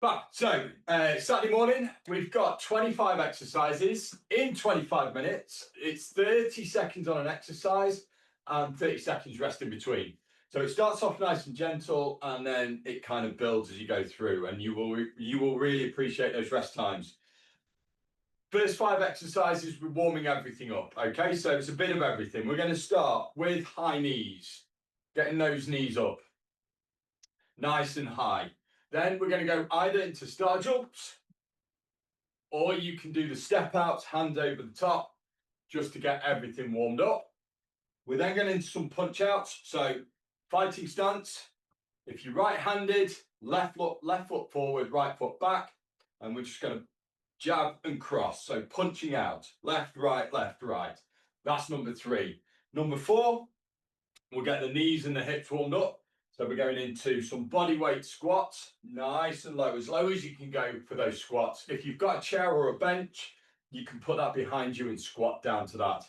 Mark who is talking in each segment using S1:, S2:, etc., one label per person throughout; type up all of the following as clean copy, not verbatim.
S1: Saturday morning, we've got 25 exercises in 25 minutes. It's 30 seconds on an exercise and 30 seconds rest in between. So it starts off nice and gentle, and then it kind of builds as you go through, and you will really appreciate those rest times. First 5 exercises, we're warming everything up. Okay, so it's a bit of everything. We're going to start with high knees, getting those knees up nice and high. Then we're going to go either into star jumps, or you can do the step outs, hands over the top, just to get everything warmed up. We're then going into some punch outs. So fighting stance. If you're right-handed, left foot forward, right foot back, and we're just going to jab and cross. So punching out, left, right, left, right. That's number 3. Number 4, we'll get the knees and the hips warmed up. So we're going into some bodyweight squats, nice and low as you can go for those squats. If you've got a chair or a bench, you can put that behind you and squat down to that.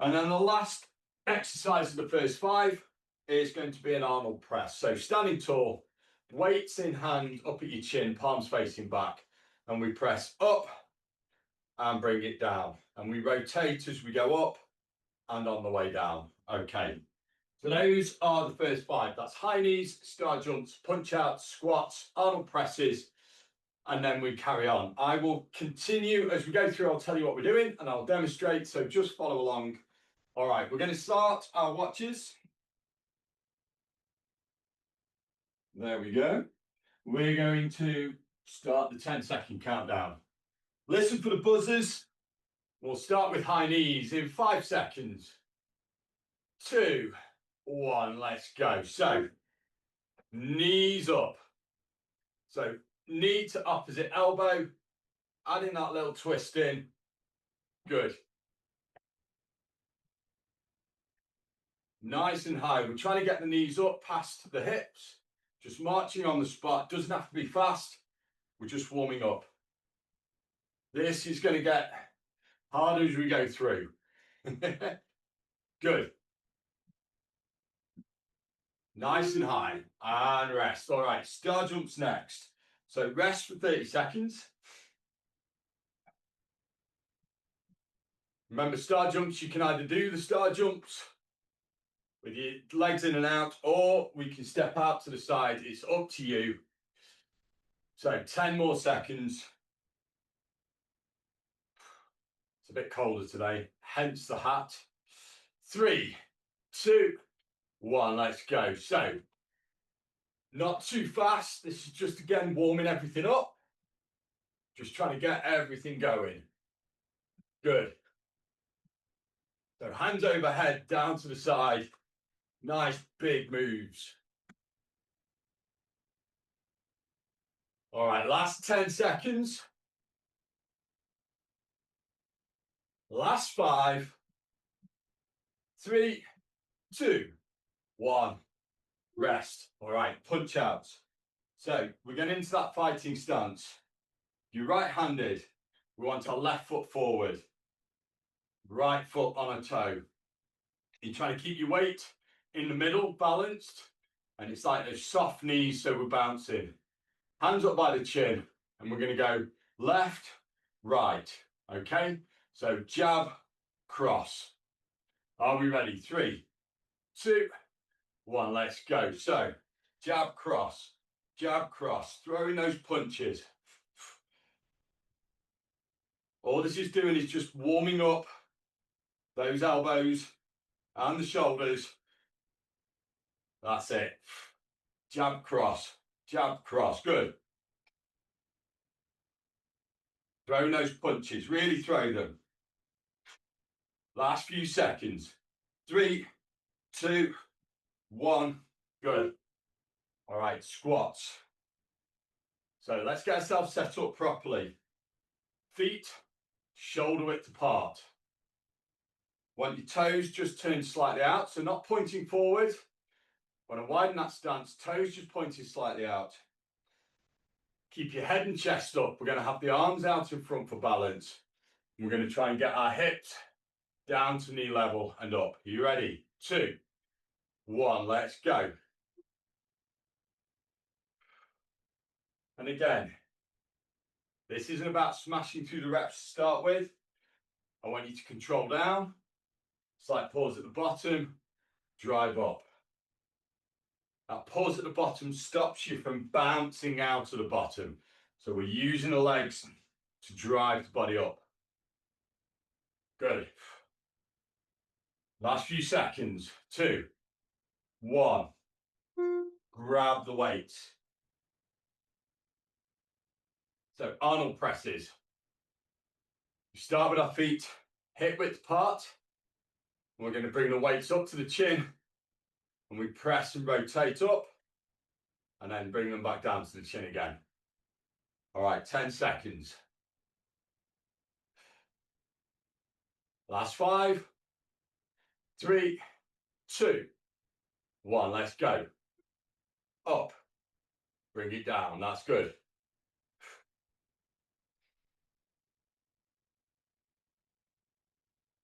S1: And then the last exercise of the first 5 is going to be an Arnold press. So standing tall, weights in hand, up at your chin, palms facing back, and we press up and bring it down. And we rotate as we go up and on the way down. Okay. So those are the first 5. That's high knees, star jumps, punch outs, squats, Arnold presses, and then we carry on. I will continue as we go through. I'll tell you what we're doing and I'll demonstrate. So just follow along. All right, we're going to start our watches. There we go. We're going to start the 10-second countdown. Listen for the buzzers. We'll start with high knees in 5 seconds. 2, 1, let's go. So, knees up. So, knee to opposite elbow, adding that little twist in. Good. Nice and high. We're trying to get the knees up past the hips. Just marching on the spot. Doesn't have to be fast. We're just warming up. This is going to get harder as we go through. Good. Nice and high, and rest. All right, star jumps next. So rest for 30 seconds. Remember, star jumps, you can either do the star jumps with your legs in and out, or we can step out to the side. It's up to you. So 10 more seconds. It's a bit colder today, hence the hat. 3, 2, 1, let's go. So, not too fast. This is just, again, warming everything up. Just trying to get everything going. Good. So, hands overhead, down to the side. Nice big moves. All right, last 10 seconds. Last 5, 3, 2, 1. Rest. All right, punch outs. So we're getting into that fighting stance. You're right-handed. We want our left foot forward. Right foot on a toe. You're trying to keep your weight in the middle, balanced. And it's like those soft knees, so we're bouncing. Hands up by the chin. And we're going to go left, right. Okay? So jab, cross. Are we ready? 3, 2, 1, let's go. So, jab, cross, throwing those punches. All this is doing is just warming up those elbows and the shoulders. That's it. Jab, cross, good. Throwing those punches, really throw them. Last few seconds. 3, 2, 1, good. All right, squats. So let's get ourselves set up properly. Feet shoulder width apart. Want your toes just turned slightly out, so not pointing forward. Want to widen that stance, toes just pointing slightly out. Keep your head and chest up. We're going to have the arms out in front for balance. We're going to try and get our hips down to knee level and up. Are you ready? 2, 1, let's go. And again, This isn't about smashing through the reps to start with. I want you to control down, slight pause at the bottom, drive up. That pause at the bottom stops you from bouncing out of the bottom. So we're using the legs to drive the body up. Good. Last few seconds. 2, 1. Grab the weight. So Arnold presses. We start with our feet hip width apart. We're going to bring the weights up to the chin. And we press and rotate up. And then bring them back down to the chin again. All right, 10 seconds. Last 5, 3, 2, 1. Let's go. Up. Bring it down. That's good.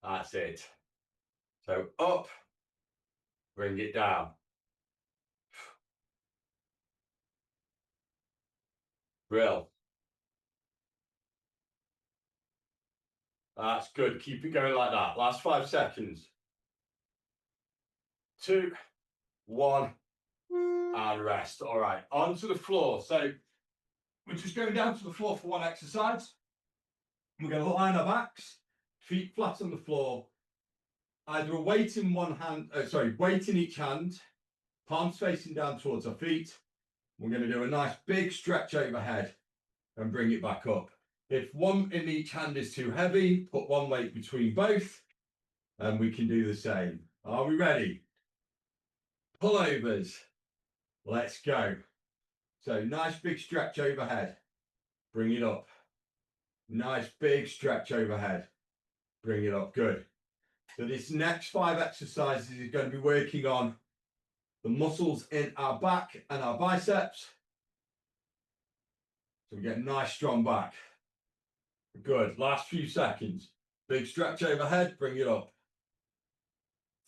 S1: That's it. So up. Bring it down. Brill. That's good. Keep it going like that. Last 5 seconds. 2, 1. And rest. All right. Onto the floor. So we're just going down to the floor for one exercise. We're going to line our backs, feet flat on the floor. Either a weight in one hand, weight in each hand, palms facing down towards our feet. We're going to do a nice big stretch overhead and bring it back up. If one in each hand is too heavy, put one weight between both and we can do the same. Are we ready? Pullovers. Let's go. So nice big stretch overhead. Bring it up. Nice big stretch overhead. Bring it up. Good. So this next 5 exercises is going to be working on the muscles in our back and our biceps. So we get a nice strong back. Good. Last few seconds. Big stretch overhead. Bring it up.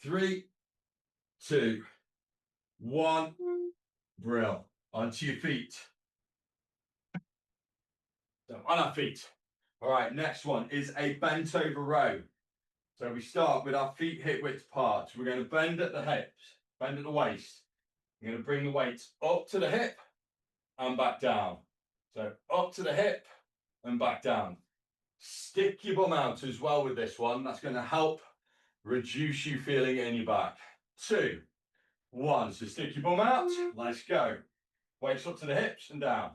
S1: 3, 2, 1. Brill. Onto your feet. So on our feet. All right. Next one is a bent over row. So we start with our feet hip width apart. We're going to bend at the hips, bend at the waist. We're going to bring the weight up to the hip and back down. So up to the hip and back down. Stick your bum out as well with this one. That's going to help reduce you feeling it in your back. 2, 1. So stick your bum out. Let's go. Weights up to the hips and down.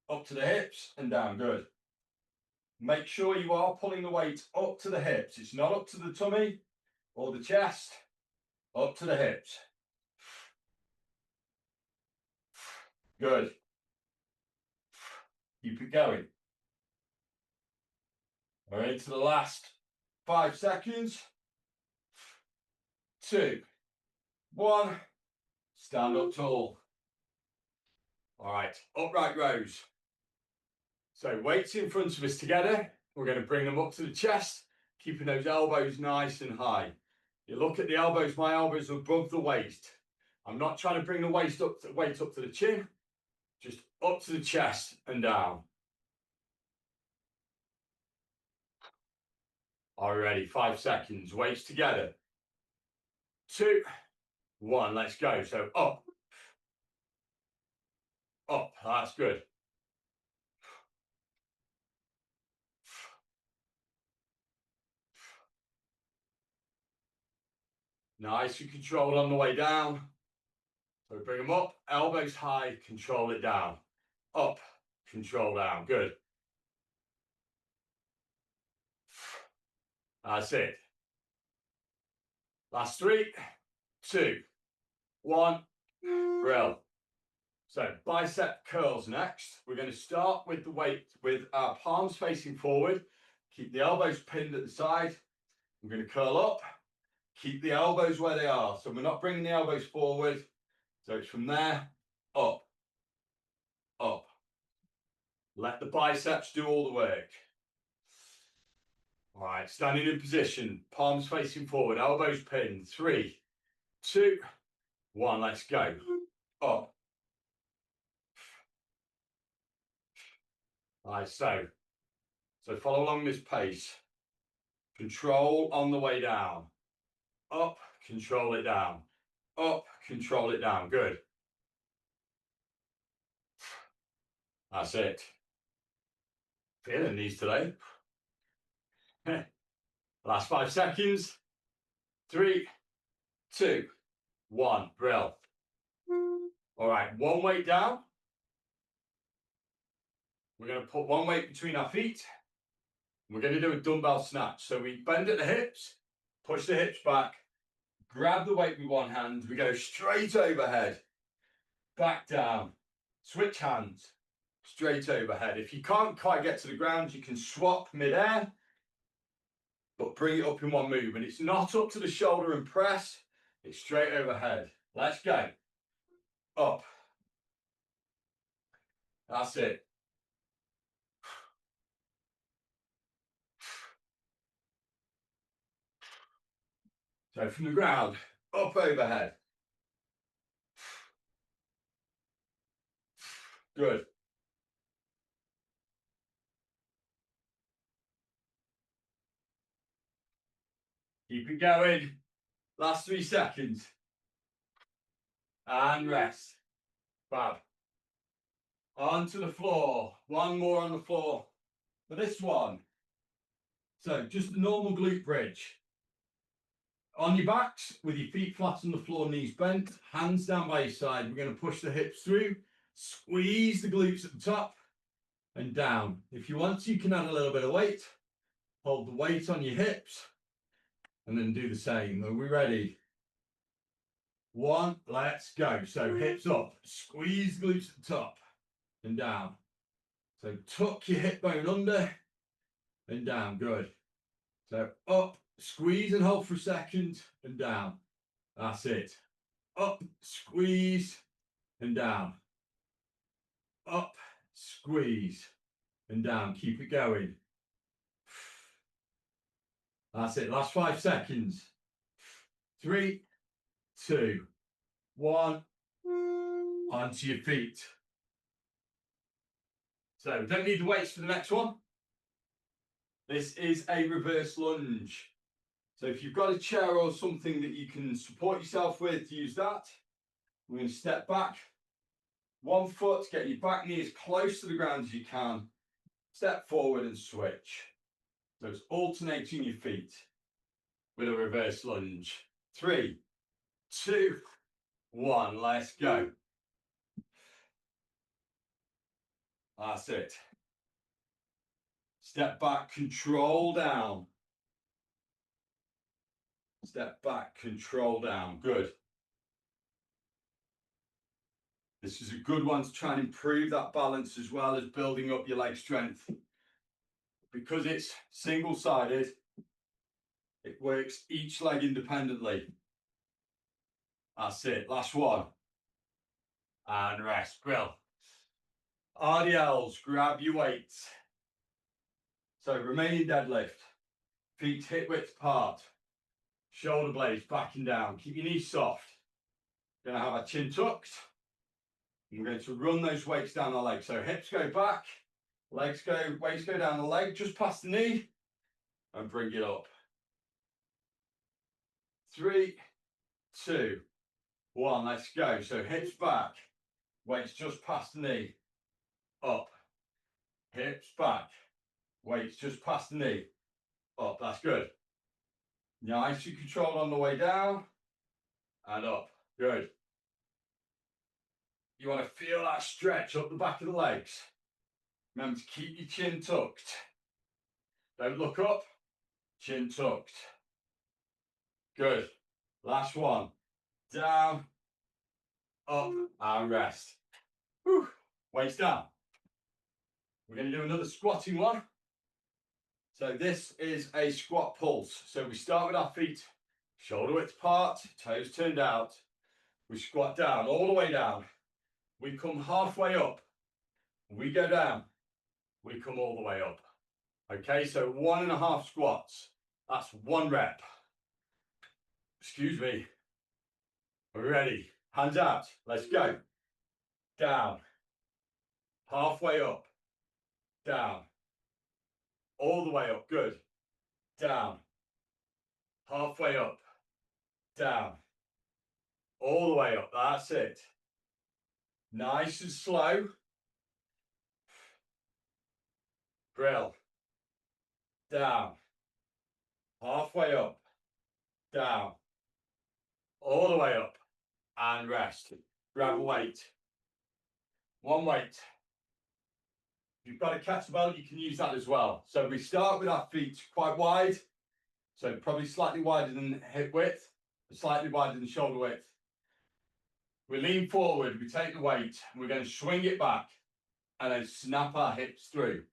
S1: Up to the hips and down. Good. Make sure you are pulling the weight up to the hips. It's not up to the tummy or the chest. Up to the hips. Good. Keep it going. We're into the last 5 seconds. 2, 1. Stand up tall. All right, upright rows. So weights in front of us together. We're going to bring them up to the chest, keeping those elbows nice and high. You look at the elbows, my elbows are above the waist. I'm not trying to bring the weight up to the chin, just up to the chest and down. Are we ready? 5 seconds, weights together. 2, 1, let's go. So up, up, that's good. Nice and controlled on the way down. So bring them up, elbows high, control it down. Up, control down, good. That's it. Last 3, 2, 1, brill. So bicep curls next. We're going to start with the weight with our palms facing forward. Keep the elbows pinned at the side. I'm going to curl up. Keep the elbows where they are. So we're not bringing the elbows forward. So it's from there, up, up. Let the biceps do all the work. All right, standing in position, palms facing forward, elbows pinned. 3, 2, 1, let's go. Up. like so. So follow along this pace. Control on the way down. Up, control it down. Up, control it down. Good. That's it. Feeling these today. Last 5 seconds. 3, 2, 1. Brill. All right, one weight down. We're going to put one weight between our feet. We're going to do a dumbbell snatch. So we bend at the hips, push the hips back, grab the weight with one hand. We go straight overhead, back down, switch hands, straight overhead. If you can't quite get to the ground, you can swap mid-air, but bring it up in one move. And it's not up to the shoulder and press, it's straight overhead. Let's go. Up. That's it. So from the ground, up overhead. Good. Keep it going. Last 3 seconds. And rest. Fab. Onto the floor. One more on the floor for this one. So just a normal glute bridge. On your backs, with your feet flat on the floor, knees bent, hands down by your side. We're going to push the hips through, squeeze the glutes at the top and down. If you want to, you can add a little bit of weight. Hold the weight on your hips and then do the same. Are we ready? 1, let's go. So hips up, squeeze the glutes at the top and down. So tuck your hip bone under and down. Good. So up, squeeze and hold for a second and down. That's it. Up, squeeze and down. Up, squeeze and down. Keep it going. That's it. Last 5 seconds. 3, 2, 1. Onto your feet. So don't need the weights for the next one. This is a reverse lunge. So if you've got a chair or something that you can support yourself with, use that. We're going to step back. 1 foot, get your back knee as close to the ground as you can. Step forward and switch. So it's alternating your feet with a reverse lunge. 3, 2, 1. Let's go. That's it. Step back, control down. Step back, control down. Good. This is a good one to try and improve that balance as well as building up your leg strength. Because it's single-sided, it works each leg independently. That's it. Last one. And rest. Grill. RDLs, grab your weights. So remaining deadlift. Feet hip width apart. Shoulder blades backing down. Keep your knees soft. Going to have our chin tucked. We're going to run those weights down the leg. So hips go back, weights go down the leg, just past the knee, and bring it up. 3, 2, 1, let's go. So hips back, weights just past the knee, up. Hips back, weights just past the knee, up. That's good. Nice and controlled on the way down, and up. Good. You want to feel that stretch up the back of the legs. Remember to keep your chin tucked. Don't look up, chin tucked. Good. Last one. Down, up, and rest. Whew. Weights down. We're going to do another squatting one. So this is a squat pulse. So we start with our feet, shoulder width apart, toes turned out. We squat down, all the way down. We come halfway up. We go down. We come all the way up. Okay, so 1.5 squats. That's 1 rep. Excuse me. Are we ready? Hands out. Let's go. Down. Halfway up. down, all the way up, good, down, halfway up, down, all the way up, that's it. Nice and slow. Grill, down, halfway up, down, all the way up, and rest. Grab a weight. One weight. If you've got a kettlebell, you can use that as well. So we start with our feet quite wide, so probably slightly wider than hip width, slightly wider than shoulder width. We lean forward, we take the weight, and we're going to swing it back, and then snap our hips through.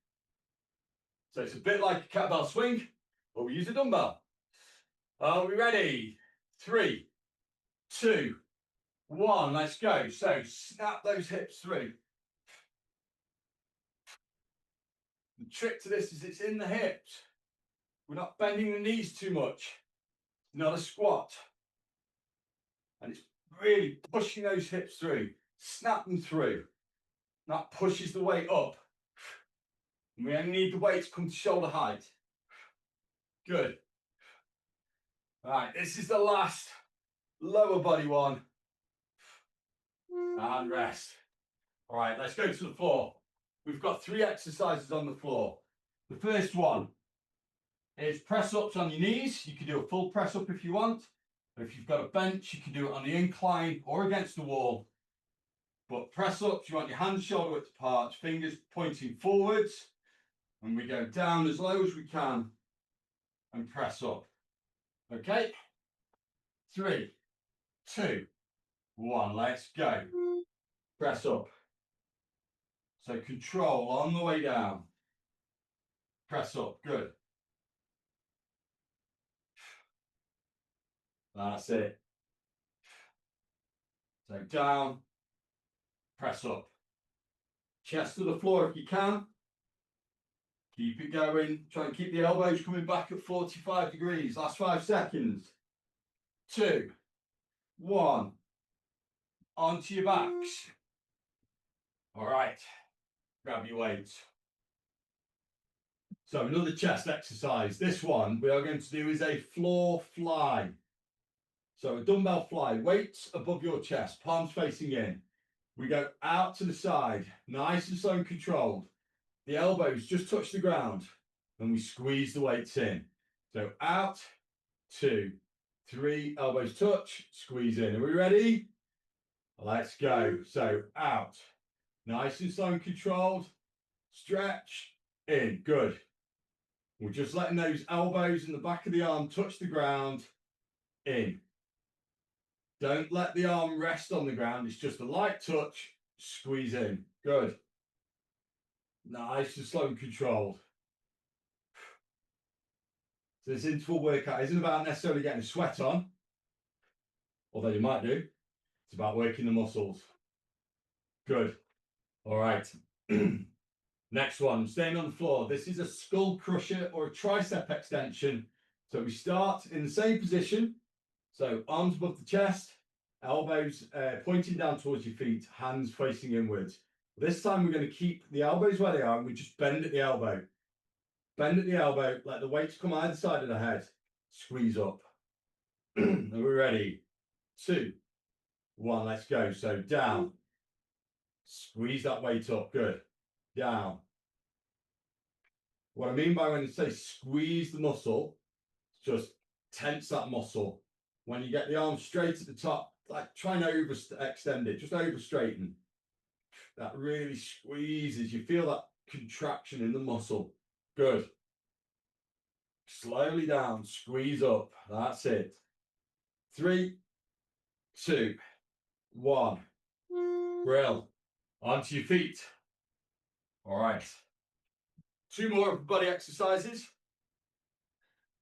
S1: So it's a bit like a kettlebell swing, but we use a dumbbell. Are we ready? 3, 2, 1, let's go. So snap those hips through. The trick to this is it's in the hips. We're not bending the knees too much. Not a squat. And it's really pushing those hips through. Snap them through. That pushes the weight up. And we only need the weight to come to shoulder height. Good. All right, this is the last lower body one. And rest. All right, let's go to the floor. We've got 3 exercises on the floor. The first one is press ups on your knees. You can do a full press up if you want. If you've got a bench, you can do it on the incline or against the wall. But press ups, you want your hands shoulder width apart, fingers pointing forwards. And we go down as low as we can and press up. Okay? 3, 2, 1, let's go. Press up. So control on the way down. Press up, good. That's it. So down, press up. Chest to the floor if you can. Keep it going. Try and keep the elbows coming back at 45 degrees. Last 5 seconds. 2, 1. Onto your backs. All right. Grab your weights. So another chest exercise. This one we are going to do is a floor fly. So a dumbbell fly, weights above your chest, palms facing in. We go out to the side, nice and slow and controlled. The elbows just touch the ground and we squeeze the weights in. So out, 2, 3, elbows touch, squeeze in. Are we ready? Let's go. So out, nice and slow and controlled. Stretch, in, good. We're just letting those elbows and the back of the arm touch the ground, in. Don't let the arm rest on the ground. It's just a light touch, squeeze in, good. Nice and slow and controlled. So this interval workout isn't about necessarily getting a sweat on, although you might do. It's about working the muscles. Good. All right. Next one, staying on the floor. This is a skull crusher or a tricep extension. So we start in the same position. So arms above the chest, elbows pointing down towards your feet, hands facing inwards. This time we're going to keep the elbows where they are and we just bend at the elbow. Bend at the elbow, let the weights come either side of the head. Squeeze up. Are we ready? 2, 1, let's go. So down. Squeeze that weight up, good. Down. What I mean by when I say squeeze the muscle, just tense that muscle. When you get the arm straight at the top, like try and overextend it, just over straighten. That really squeezes. You feel that contraction in the muscle. Good. Slowly down, squeeze up. That's it. 3, 2, 1. Grill. Onto your feet. All right. 2 more upper body exercises.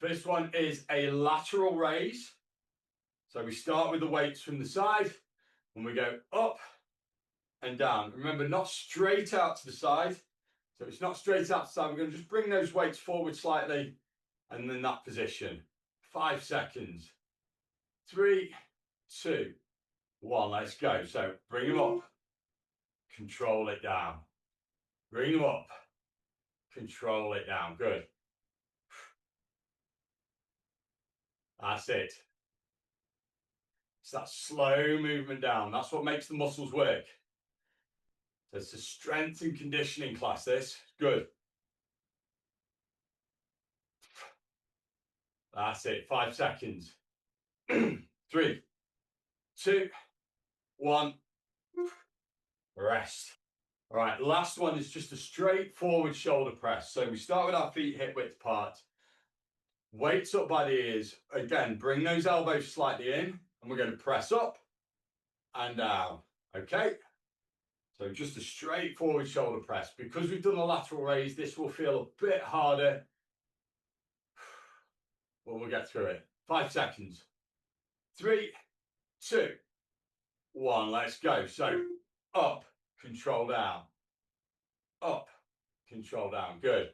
S1: First one is a lateral raise. So we start with the weights from the side and we go up and down. Remember, not straight out to the side. So it's not straight out to the side. We're going to just bring those weights forward slightly and in that position. 5 seconds. 3, 2, 1. Let's go. So bring them up. Control it down. Bring them up. control it down. Good. That's it. It's that slow movement down. That's what makes the muscles work. So it's a strength and conditioning class, this. Good. That's it. 5 seconds. 3, 2, 1. Rest. All right, last one is just a straightforward shoulder press. So we start with our feet hip width apart. Weights up by the ears. Again, bring those elbows slightly in, and we're going to press up and down. Okay? So just a straightforward shoulder press. Because we've done a lateral raise, this will feel a bit harder, but we'll get through it. 5 seconds. 3, 2, 1. Let's go. So up, control down. Up, control down. Good.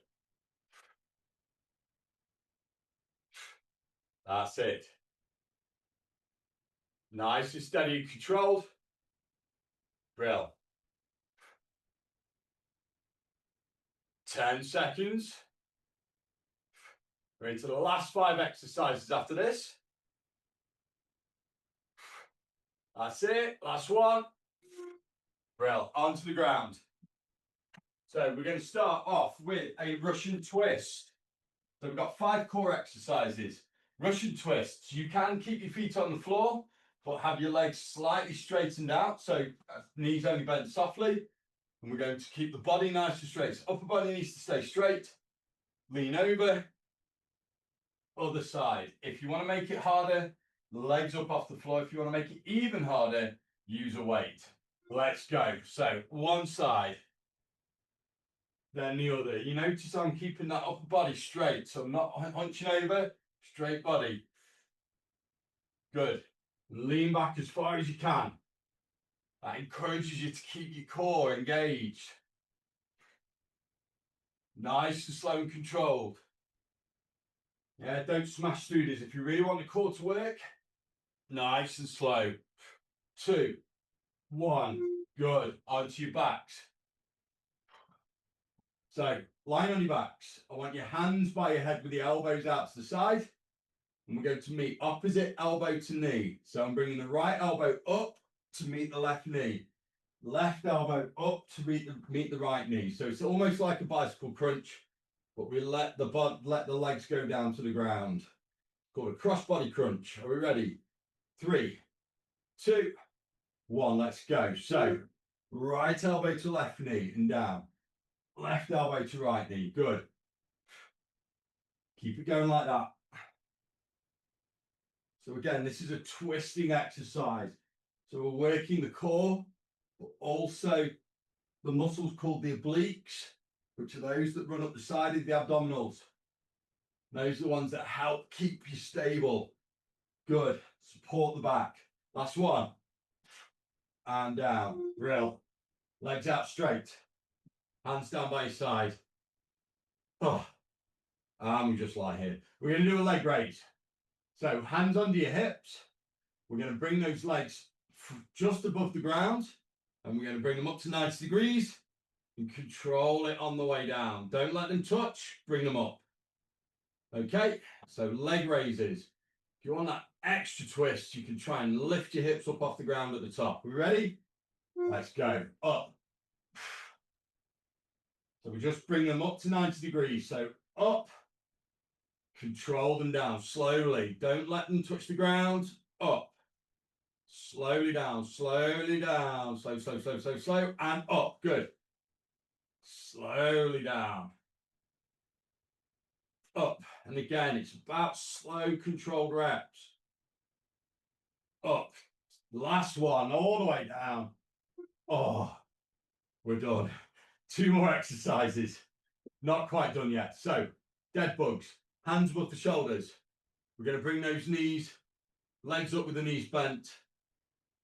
S1: That's it. Nice and steady and controlled. Brill. 10 seconds. We're into the last 5 exercises after this. That's it. Last one. Brill. Onto the ground. So we're going to start off with a Russian twist. So we've got 5 core exercises. Russian twists. You can keep your feet on the floor, but have your legs slightly straightened out. So knees only bent softly. And we're going to keep the body nice and straight. So upper body needs to stay straight. Lean over. Other side. If you want to make it harder, legs up off the floor. If you want to make it even harder, use a weight. Let's go. So one side, then the other. You notice I'm keeping that upper body straight. So I'm not hunching over. Straight body. Good. Lean back as far as you can. That encourages you to keep your core engaged. Nice and slow and controlled. Yeah, don't smash through this. If you really want the core to work, nice and slow. 2, 1. Good. Onto your backs. So, lying on your backs. I want your hands by your head with the elbows out to the side. And we're going to meet opposite elbow to knee. So I'm bringing the right elbow up to meet the left knee. Left elbow up to meet the right knee. So it's almost like a bicycle crunch, but we let the legs go down to the ground. It's called a cross body crunch. Are we ready? 3, 2, 1. Let's go. So right elbow to left knee and down. Left elbow to right knee. Good. Keep it going like that. So again, this is a twisting exercise. So we're working the core, but also the muscles called the obliques, which are those that run up the side of the abdominals. Those are the ones that help keep you stable. Good. Support the back. Last one. And down. Real. Legs out straight. Hands down by your side. Oh. And we just lie here. We're going to do a leg raise. So hands under your hips. We're going to bring those legs just above the ground. And we're going to bring them up to 90 degrees. And control it on the way down. Don't let them touch. Bring them up. Okay, so leg raises. If you want that extra twist, you can try and lift your hips up off the ground at the top. We ready? Let's go. Up. So we just bring them up to 90 degrees. So up. Control them down slowly. Don't let them touch the ground. Up. Slowly down. Slowly down. Slow, slow, slow, slow, slow. And up. Good. Slowly down. Up. And again, it's about slow, controlled reps. Up. Last one, all the way down. Oh, we're done. 2 more exercises. Not quite done yet. So, dead bugs. Hands above the shoulders. We're going to bring those knees, legs up with the knees bent.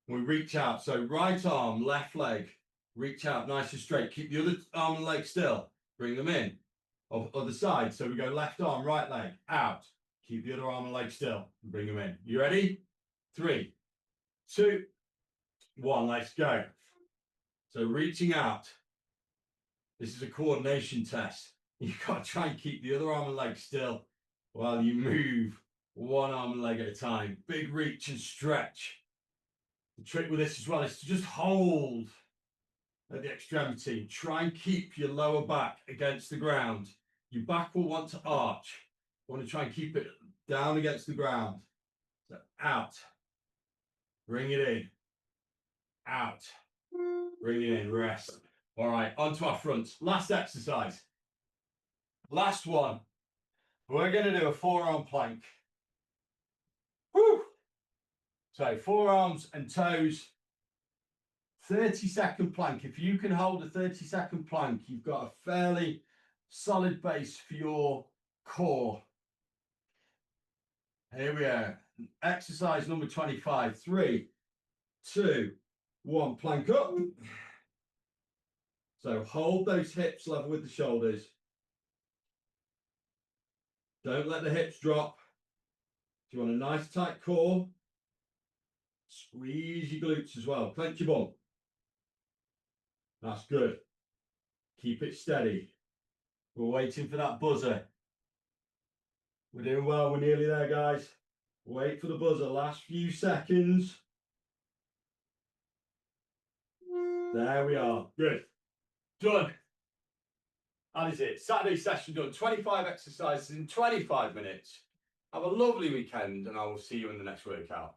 S1: We reach out. So, right arm, left leg. Reach out nice and straight. Keep the other arm and leg still. Bring them in. Other side. So we go left arm, right leg, out. Keep the other arm and leg still. And bring them in. You ready? 3, 2, 1. Let's go. So reaching out. This is a coordination test. You've got to try and keep the other arm and leg still while you move one arm and leg at a time. Big reach and stretch. The trick with this as well is to just hold at the extremity. Try and keep your lower back against the ground. Your back will want to arch. You want to try and keep it down against the ground. So out. Bring it in. Out. Bring it in. Rest. All right, onto our fronts. Last exercise. Last one. We're going to do a forearm plank. Woo! So forearms and toes. 30-second plank. If you can hold a 30-second plank, you've got a fairly solid base for your core. Here we are. Exercise number 25. 3, 2, 1. Plank up. So hold those hips level with the shoulders. Don't let the hips drop. If you want a nice tight core, squeeze your glutes as well. Clench your bum. That's good. Keep it steady. We're waiting for that buzzer. We're doing well. We're nearly there, guys. Wait for the buzzer. Last few seconds. There we are. Good. Done. That is it. Saturday session done. 25 exercises in 25 minutes. Have a lovely weekend, and I will see you in the next workout.